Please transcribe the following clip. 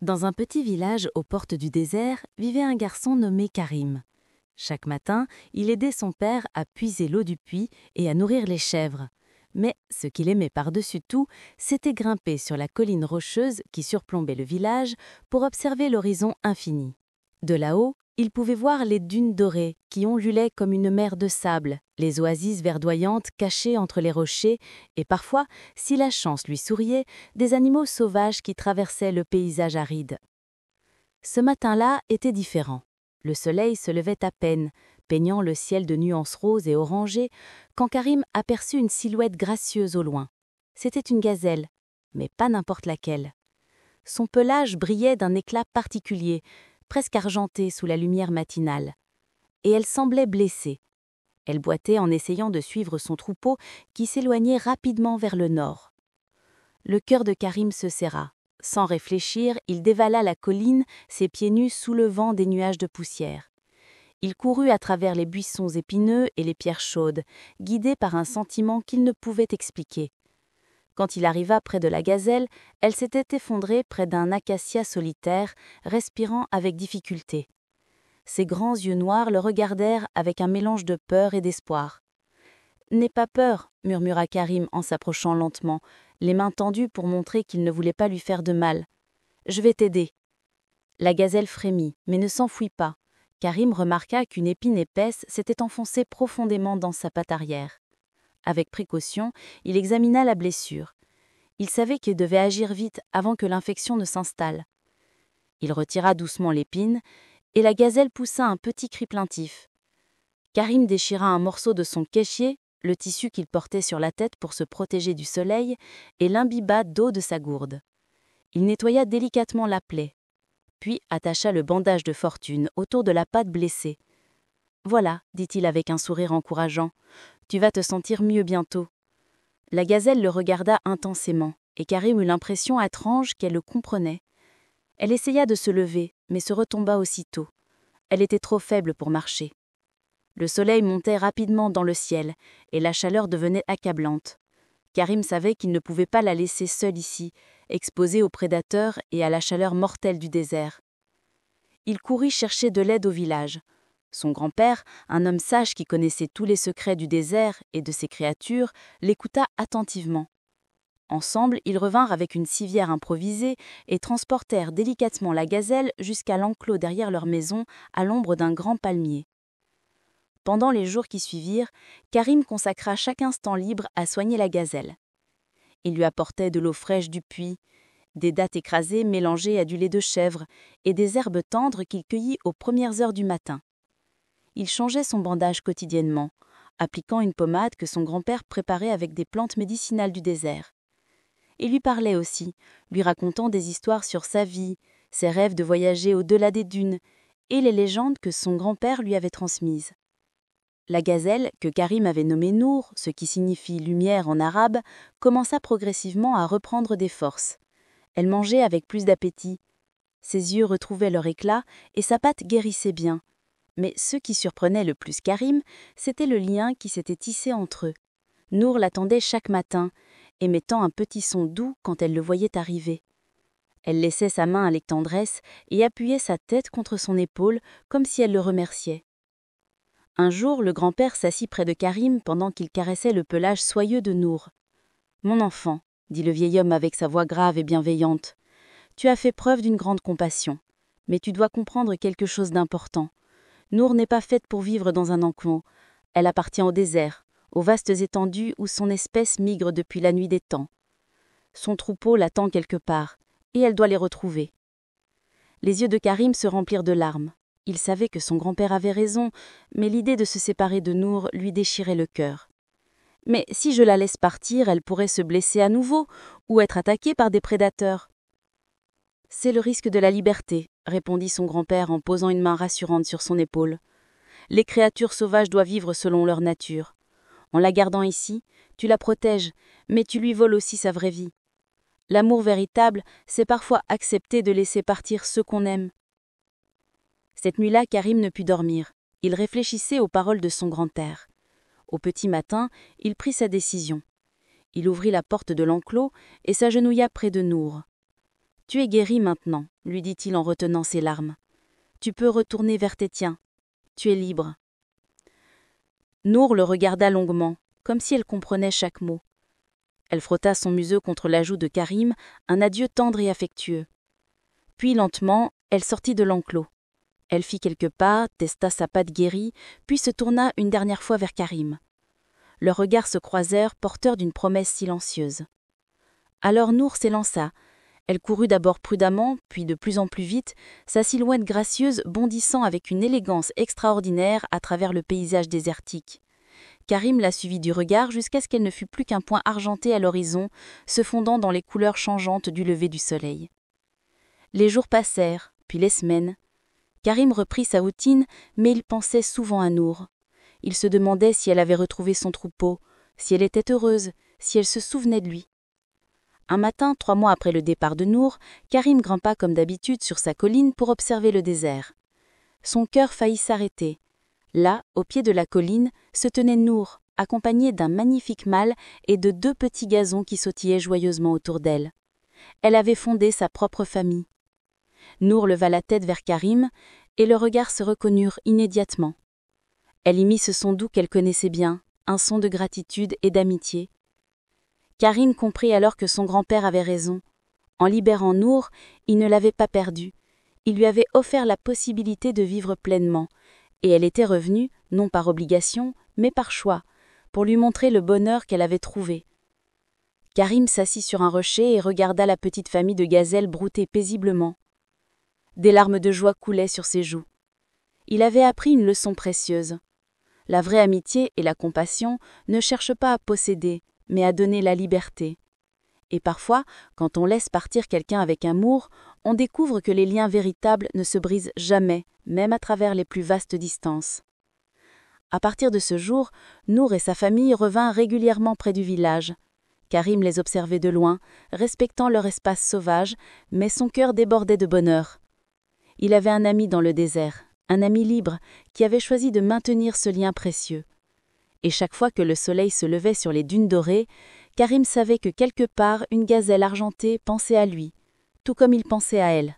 Dans un petit village aux portes du désert vivait un garçon nommé Karim. Chaque matin, il aidait son père à puiser l'eau du puits et à nourrir les chèvres. Mais ce qu'il aimait par-dessus tout, c'était grimper sur la colline rocheuse qui surplombait le village pour observer l'horizon infini. De là-haut, il pouvait voir les dunes dorées qui ondulaient comme une mer de sable, les oasis verdoyantes cachées entre les rochers et parfois, si la chance lui souriait, des animaux sauvages qui traversaient le paysage aride. Ce matin-là était différent. Le soleil se levait à peine, peignant le ciel de nuances roses et orangées, quand Karim aperçut une silhouette gracieuse au loin. C'était une gazelle, mais pas n'importe laquelle. Son pelage brillait d'un éclat particulier, presque argenté sous la lumière matinale. Et elle semblait blessée. Elle boitait en essayant de suivre son troupeau qui s'éloignait rapidement vers le nord. Le cœur de Karim se serra. Sans réfléchir, il dévala la colline, ses pieds nus soulevant des nuages de poussière. Il courut à travers les buissons épineux et les pierres chaudes, guidé par un sentiment qu'il ne pouvait expliquer. Quand il arriva près de la gazelle, elle s'était effondrée près d'un acacia solitaire, respirant avec difficulté. Ses grands yeux noirs le regardèrent avec un mélange de peur et d'espoir. « N'aie pas peur », murmura Karim en s'approchant lentement, les mains tendues pour montrer qu'il ne voulait pas lui faire de mal. « Je vais t'aider. » La gazelle frémit, mais ne s'enfuit pas. Karim remarqua qu'une épine épaisse s'était enfoncée profondément dans sa patte arrière. Avec précaution, il examina la blessure. Il savait qu'il devait agir vite avant que l'infection ne s'installe. Il retira doucement l'épine, et la gazelle poussa un petit cri plaintif. Karim déchira un morceau de son kéchier, le tissu qu'il portait sur la tête pour se protéger du soleil, et l'imbiba d'eau de sa gourde. Il nettoya délicatement la plaie, puis attacha le bandage de fortune autour de la patte blessée. « Voilà, dit-il avec un sourire encourageant, tu vas te sentir mieux bientôt. » La gazelle le regarda intensément, et Karim eut l'impression étrange qu'elle le comprenait. Elle essaya de se lever, mais se retomba aussitôt. Elle était trop faible pour marcher. Le soleil montait rapidement dans le ciel, et la chaleur devenait accablante. Karim savait qu'il ne pouvait pas la laisser seule ici, exposée aux prédateurs et à la chaleur mortelle du désert. Il courut chercher de l'aide au village. Son grand-père, un homme sage qui connaissait tous les secrets du désert et de ses créatures, l'écouta attentivement. Ensemble, ils revinrent avec une civière improvisée et transportèrent délicatement la gazelle jusqu'à l'enclos derrière leur maison, à l'ombre d'un grand palmier. Pendant les jours qui suivirent, Karim consacra chaque instant libre à soigner la gazelle. Il lui apportait de l'eau fraîche du puits, des dattes écrasées mélangées à du lait de chèvre et des herbes tendres qu'il cueillit aux premières heures du matin. Il changeait son bandage quotidiennement, appliquant une pommade que son grand-père préparait avec des plantes médicinales du désert. Il lui parlait aussi, lui racontant des histoires sur sa vie, ses rêves de voyager au-delà des dunes et les légendes que son grand-père lui avait transmises. La gazelle, que Karim avait nommée Nour, ce qui signifie lumière en arabe, commença progressivement à reprendre des forces. Elle mangeait avec plus d'appétit. Ses yeux retrouvaient leur éclat et sa patte guérissait bien. Mais ce qui surprenait le plus Karim, c'était le lien qui s'était tissé entre eux. Nour l'attendait chaque matin, émettant un petit son doux quand elle le voyait arriver. Elle laissait sa main avec tendresse et appuyait sa tête contre son épaule comme si elle le remerciait. Un jour, le grand-père s'assit près de Karim pendant qu'il caressait le pelage soyeux de Nour. « Mon enfant, » dit le vieil homme avec sa voix grave et bienveillante, « tu as fait preuve d'une grande compassion, mais tu dois comprendre quelque chose d'important. Nour n'est pas faite pour vivre dans un enclos. Elle appartient au désert, aux vastes étendues où son espèce migre depuis la nuit des temps. Son troupeau l'attend quelque part, et elle doit les retrouver. » Les yeux de Karim se remplirent de larmes. Il savait que son grand-père avait raison, mais l'idée de se séparer de Nour lui déchirait le cœur. « Mais si je la laisse partir, elle pourrait se blesser à nouveau ou être attaquée par des prédateurs. »« C'est le risque de la liberté, » répondit son grand-père en posant une main rassurante sur son épaule. « Les créatures sauvages doivent vivre selon leur nature. En la gardant ici, tu la protèges, mais tu lui voles aussi sa vraie vie. L'amour véritable, c'est parfois accepter de laisser partir ceux qu'on aime. » Cette nuit-là, Karim ne put dormir. Il réfléchissait aux paroles de son grand-père. Au petit matin, il prit sa décision. Il ouvrit la porte de l'enclos et s'agenouilla près de Nour. « Tu es guéri maintenant, lui dit-il en retenant ses larmes. Tu peux retourner vers tes tiens. Tu es libre. Nour le regarda longuement, comme si elle comprenait chaque mot. Elle frotta son museau contre la joue de Karim, un adieu tendre et affectueux. Puis lentement, elle sortit de l'enclos. Elle fit quelques pas, testa sa patte guérie, puis se tourna une dernière fois vers Karim. Leurs regards se croisèrent, porteurs d'une promesse silencieuse. Alors Nour s'élança. Elle courut d'abord prudemment, puis de plus en plus vite, sa silhouette gracieuse bondissant avec une élégance extraordinaire à travers le paysage désertique. Karim la suivit du regard jusqu'à ce qu'elle ne fût plus qu'un point argenté à l'horizon, se fondant dans les couleurs changeantes du lever du soleil. Les jours passèrent, puis les semaines. Karim reprit sa routine, mais il pensait souvent à Nour. Il se demandait si elle avait retrouvé son troupeau, si elle était heureuse, si elle se souvenait de lui. Un matin, 3 mois après le départ de Nour, Karim grimpa comme d'habitude sur sa colline pour observer le désert. Son cœur faillit s'arrêter. Là, au pied de la colline, se tenait Nour, accompagnée d'un magnifique mâle et de 2 petits gazons qui sautillaient joyeusement autour d'elle. Elle avait fondé sa propre famille. Nour leva la tête vers Karim, et leurs regards se reconnurent immédiatement. Elle y mit ce son doux qu'elle connaissait bien, un son de gratitude et d'amitié. Karim comprit alors que son grand-père avait raison. En libérant Nour, il ne l'avait pas perdue. Il lui avait offert la possibilité de vivre pleinement, et elle était revenue, non par obligation, mais par choix, pour lui montrer le bonheur qu'elle avait trouvé. Karim s'assit sur un rocher et regarda la petite famille de gazelles brouter paisiblement. Des larmes de joie coulaient sur ses joues. Il avait appris une leçon précieuse. La vraie amitié et la compassion ne cherchent pas à posséder, mais à donner la liberté. Et parfois, quand on laisse partir quelqu'un avec amour, on découvre que les liens véritables ne se brisent jamais, même à travers les plus vastes distances. À partir de ce jour, Nour et sa famille revinrent régulièrement près du village. Karim les observait de loin, respectant leur espace sauvage, mais son cœur débordait de bonheur. Il avait un ami dans le désert, un ami libre, qui avait choisi de maintenir ce lien précieux. Et chaque fois que le soleil se levait sur les dunes dorées, Karim savait que quelque part une gazelle argentée pensait à lui, tout comme il pensait à elle.